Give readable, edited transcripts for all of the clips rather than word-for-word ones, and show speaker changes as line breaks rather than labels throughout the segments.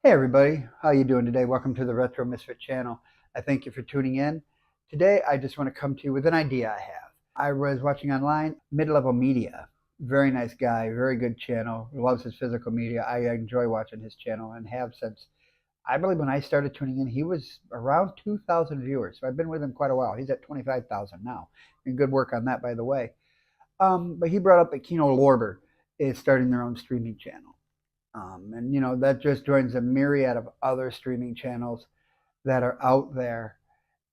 Hey everybody, how you doing today? Welcome to the Retro Misfit channel. I thank you for tuning in. Today I just want to come to you with an idea I have. I was watching online Mid-Level Media. Very nice guy, very good channel. Loves his physical media. I enjoy watching his channel and have since I believe when I started tuning in, he was around 2,000 viewers. So I've been with him quite a while. He's at 25,000 now. And good work on that, by the way. But he brought up that Kino Lorber is starting their own streaming channel. And that just joins a myriad of other streaming channels that are out there.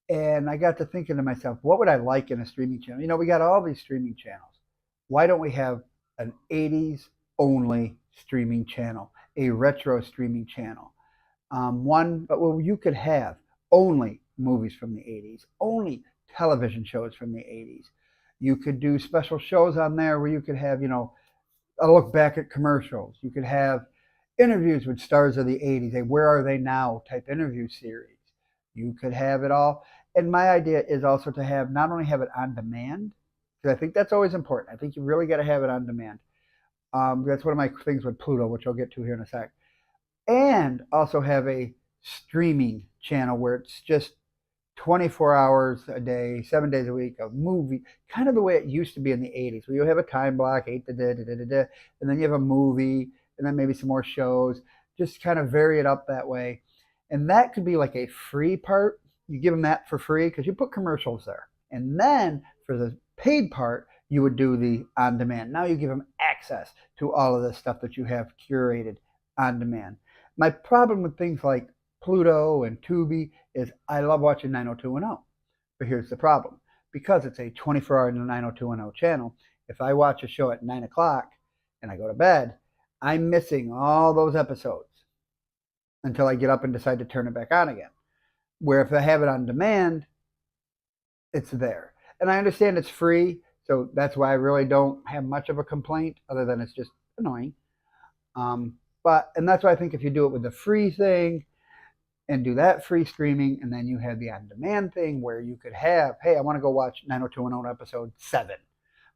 And I got to thinking to myself, what would I like in a streaming channel? We got all these streaming channels. Why don't we have an 80s only streaming channel, a retro streaming channel? One, but well, you could have only movies from the 80s, only television shows from the 80s. You could do special shows on there where you could have, a look back at commercials. You could have interviews with stars of the 80s, a Where Are They Now type interview series. You could have it all. And my idea is also to have not only have it on demand, because I think that's always important. I think you really got to have it on demand. That's one of my things with Pluto, which I'll get to here in a sec. And also have a streaming channel where it's just 24 hours a day, 7 days a week, a movie, kind of the way it used to be in the 80s, where you have a time block, 8 to da, da, da, da, da, and then you have a movie, and then maybe some more shows, just kind of vary it up that way. And that could be like a free part. You give them that for free because you put commercials there. And then for the paid part, you would do the on demand. Now you give them access to all of this stuff that you have curated on demand. My problem with things like Pluto and Tubi is I love watching 90210. But here's the problem. Because it's a 24-hour 90210 channel, if I watch a show at 9 o'clock and I go to bed, I'm missing all those episodes until I get up and decide to turn it back on again. Where if I have it on demand, it's there. And I understand it's free, so that's why I really don't have much of a complaint, other than it's just annoying. And that's why I think if you do it with the free thing, and do that free streaming, and then you have the on-demand thing where you could have, hey, I want to go watch 90210 episode 7.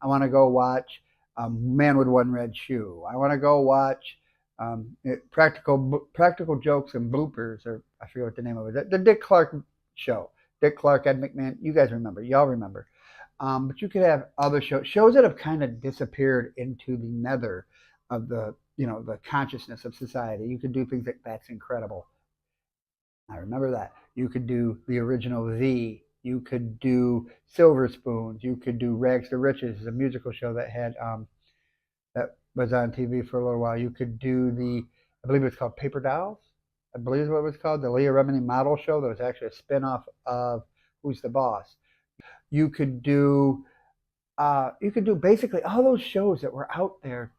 I want to go watch Man with One Red Shoe. I want to go watch practical jokes and bloopers, or I forget what the name of it. The Dick Clark show. Dick Clark, Ed McMahon. You guys remember? Y'all remember? But you could have other shows that have kind of disappeared into the nether of the consciousness of society. You could do things like That's Incredible. I remember that. You could do the original V. You could do Silver Spoons. You could do Rags to Riches, a musical show that had that was on TV for a little while. You could do I believe it was called Paper Dolls. I believe is what it was called, the Leah Remini model show that was actually a spinoff of Who's the Boss. You could do basically all those shows that were out there.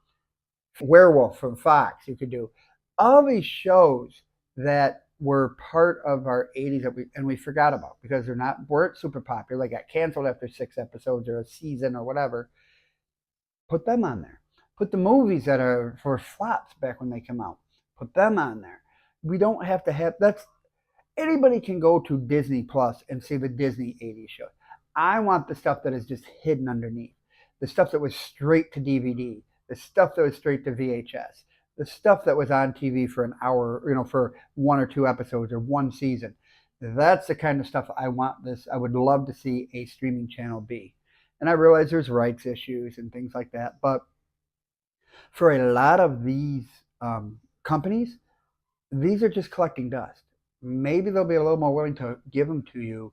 Werewolf from Fox. You could do all these shows that were part of our 80s that we forgot about because weren't super popular. They got canceled after 6 episodes or a season or whatever. Put them on there. Put the movies that are for flops back when they come out. Put them on there. We don't have to have that's anybody can go to Disney Plus and see the Disney 80s shows. I want the stuff that is just hidden underneath. The stuff that was straight to DVD. The stuff that was straight to VHS. The stuff that was on TV for an hour, for 1 or 2 episodes or one season. That's the kind of stuff I would love to see a streaming channel be. And I realize there's rights issues and things like that, but for a lot of these companies, these are just collecting dust. Maybe they'll be a little more willing to give them to you,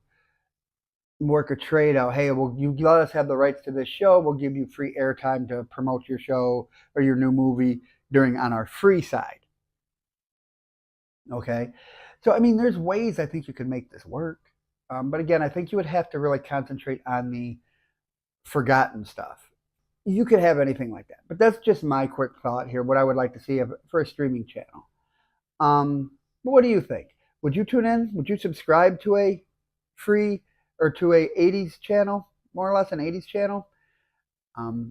work a trade out. Hey, well, you let us have the rights to this show. We'll give you free airtime to promote your show or your new movie on our free side. Okay. So, I mean, there's ways I think you could make this work. But again, I think you would have to really concentrate on the forgotten stuff. You could have anything like that. But that's just my quick thought here, what I would like to see for a streaming channel. But what do you think? Would you tune in? Would you subscribe to a free or to a 80s channel, more or less an 80s channel?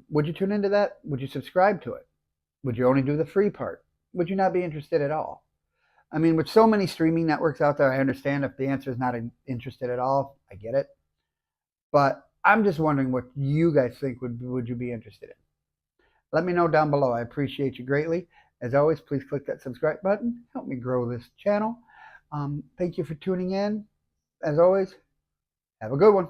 Would you tune into that? Would you subscribe to it? Would you only do the free part? Would you not be interested at all? I mean, with so many streaming networks out there, I understand if the answer is not interested at all. I get it. But I'm just wondering what you guys think would you be interested in. Let me know down below. I appreciate you greatly. As always, please click that subscribe button. Help me grow this channel. Thank you for tuning in. As always, have a good one.